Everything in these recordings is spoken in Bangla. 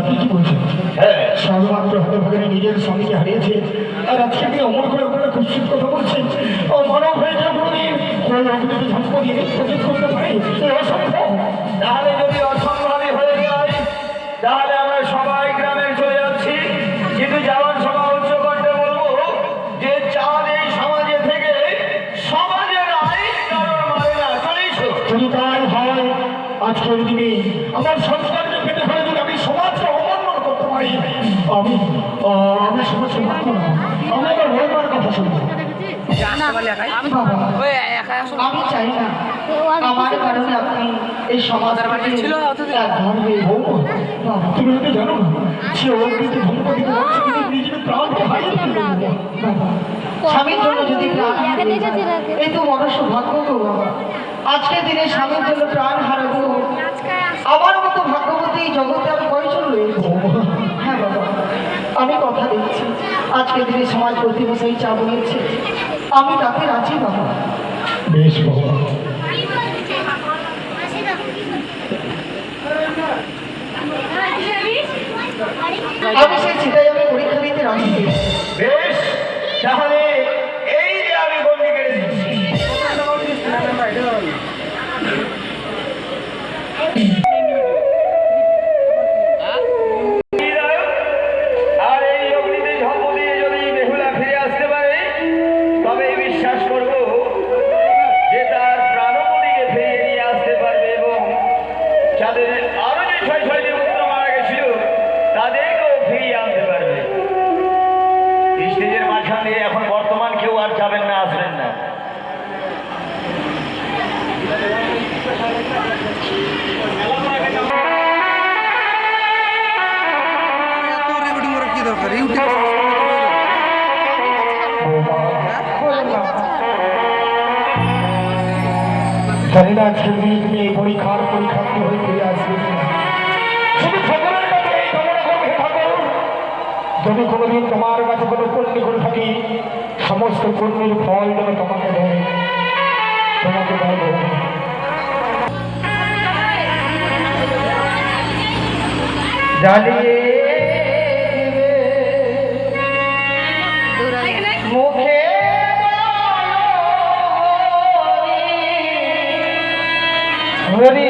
আপনি কি বলছেন? হ্যাঁ, সর্বমাত্র হতভাগিনী নিজের স্বামীকে হারিয়েছে, আর আজকে আপনি অমর করে ওখানে খুশির কথা বলছেন। ও মানব হয়ে যাও কোনোদিন ওই অগ্নিতে ঝম্প দিয়ে প্রতিশ করতে পারে? অসম্ভব। তাহলে যদি অসম্ভবই হয়ে যায়, তাহলে আমরা সবাই গ্রামে চলে যাচ্ছি। কিন্তু যাওয়ার সময় উচ্চ কণ্ঠে বলবো যে চাঁদ এই সমাজে থেকে সমাজের আইন কারণ মানে না। চলেছ? যদি তাই হয়, আজকের দিনে আমার সংস্কারকে পেতে হলে যদি আমি সমাজকে অমান্য করতে পারি, আমি আমি সমাজকে মানব না। আমি আমার বলবার কথা শুনবো। আমি চাই না আমার কারণে আপনি এই সমাজের তুমি হয়তো জানো না, সে অগ্নিতে ধ্বংস দিতে যাচ্ছে, কিন্তু নিজেকে প্রাণকে হারিয়ে ফেলবে। স্বামীর জন্য যদি প্রাণ হারাই, এই তো বড় সৌভাগ্য গো বাবা। আজকের দিনে স্বামীর জন্য প্রাণ হারাবো, আমার মতো ভাগ্যবতী এই জগতে আর কয়জন রয়েছে? হ্যাঁ বাবা, আমি কথা দিচ্ছি, আজকের দিনে সমাজ প্রতিবছরই চা বলেছে, আমি তাতে রাজি বাবা। বেশ বাবা, আমি সেই চিন্তায় আমি পরীক্ষা দিতে রাজি। বেশ, তাহলে এই যে আমি বন্দি করে দিচ্ছি। আর এই অগ্নিতে ঝম্প দিয়ে যদি বেহুলা ফিরে আসতে পারে, তবে বিশ্বাস করব যে তার প্রাণপতিকে ফিরিয়ে নিয়ে আসতে পারবে এবং যাদের আরো যে ছয়টি পুত্র মারা গেছিল তাদেরকেও ফিরিয়ে আনতে পারবে। স্টেজের মাঝখান দিয়ে এখন বর্তমান কেউ আর যাবেন না, আসবেন না। জানি না আজকের দিনে তুমি এই পরীক্ষার্থী হয়ে ফিরে আসবে কিনা। শুধু ঠাকুরের কাছে এই কামনা করবে, ঠাকুর যদি কোনোদিন তোমার কাছে কোনো পুণ্য করে থাকি, সমস্ত পুণ্যের ফল যেন তোমাকে দেয়, তোমাকে দেয় ভগবান। জ্বালিয়ে মুখে হরি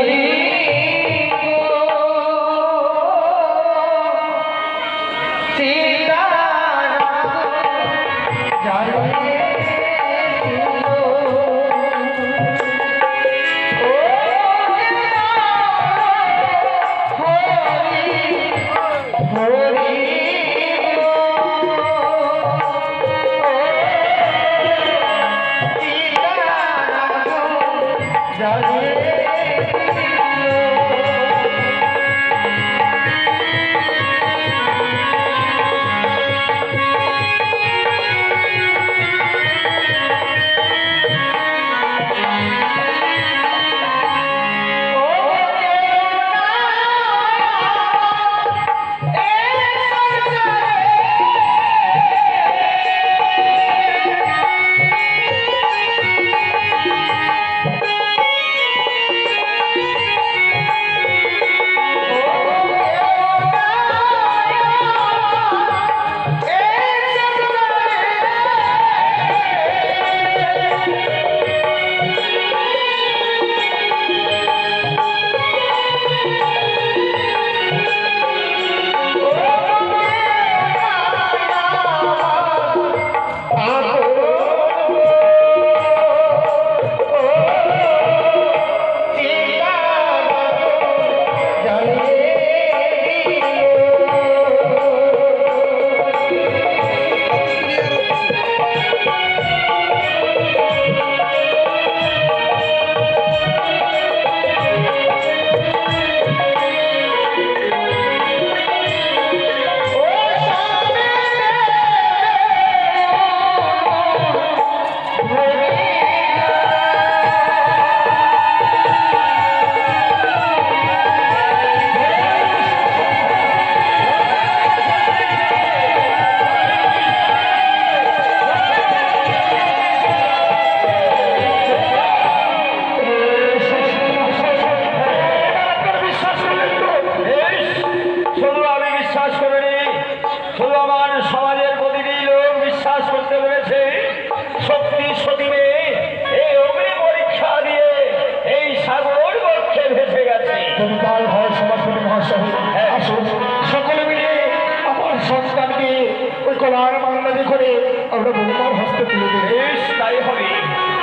তুলে দেবে। বেশ, তাই হবে,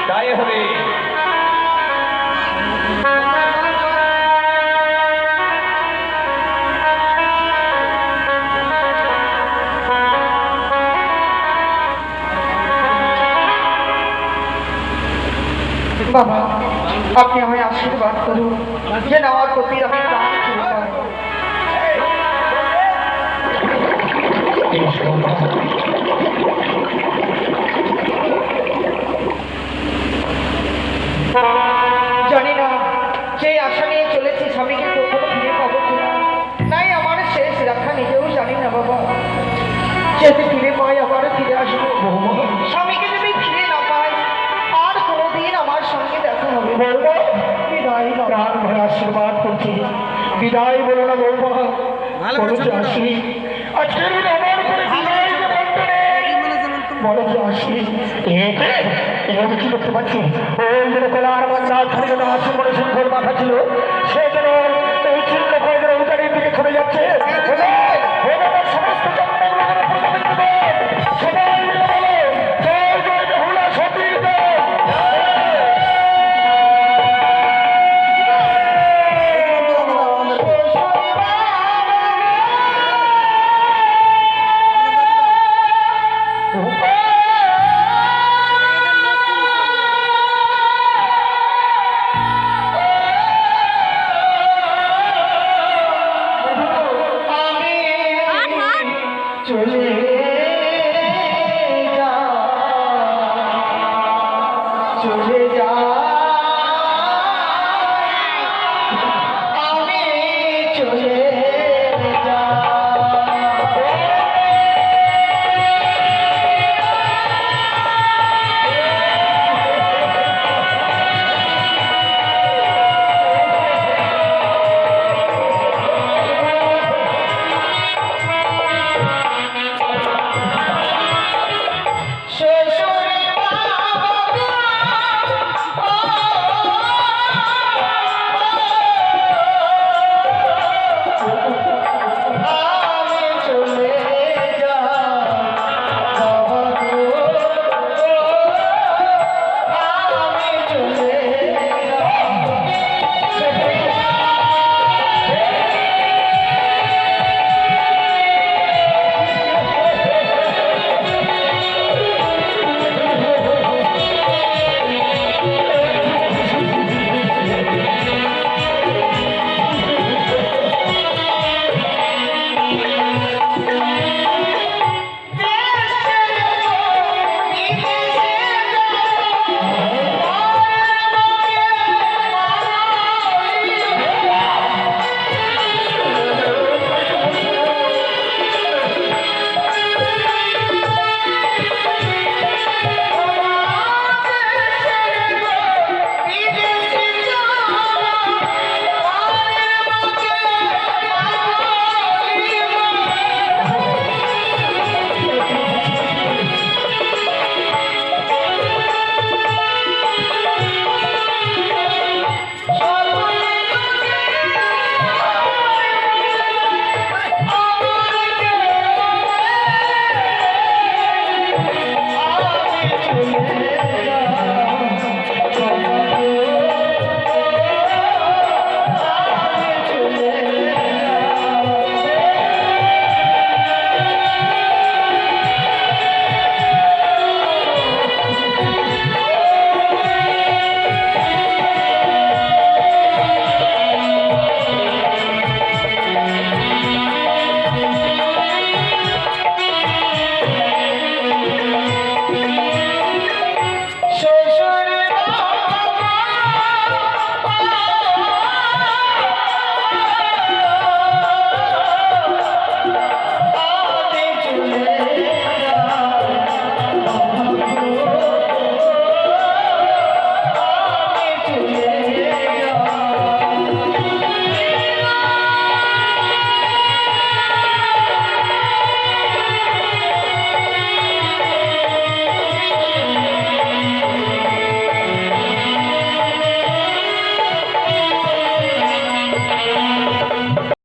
তাই হবে। বাবা, আপনি আমায় আশীর্বাদ করুন যে নেওয়ার প্রতি আমি প্রাণ ফিরে পাই। বেশ বৌমা, জানি না সেই আশা নিয়ে চলেছি স্বামীকে কখনো ফিরে পাবো কিনা, নাই আমার শেষ রাখা নিজেও জানি না বাবা। যদি ফিরে পাই আবার ফিরে আসবো। বৌমা, স্বামীকে যদি ফিরে না পাই আর কোনোদিন আমার সঙ্গে দেখা হবে না। বৌমা, বিদায় বাবা। প্রাণ ভরে আশীর্বাদ করছি। বিদায় বলো না বৌমা, বলো যে আসি। আজকের দিন আমার করে বিদায় যে বলতে নেই। বলো যে আসি। এভাবে কি করতে পারছি? ওই যেন কলার মাথা খালি না আসি মনে সুন্দর মাথা ছিল, সে যেন এই চিহ্ন করে যেন উদারের দিকে চলে যাচ্ছে। সমস্ত জন্মগ্রহণের প্রথমে সবাই মিলে বলো, জয় জয় বেহুলা সতীর জয়। চলে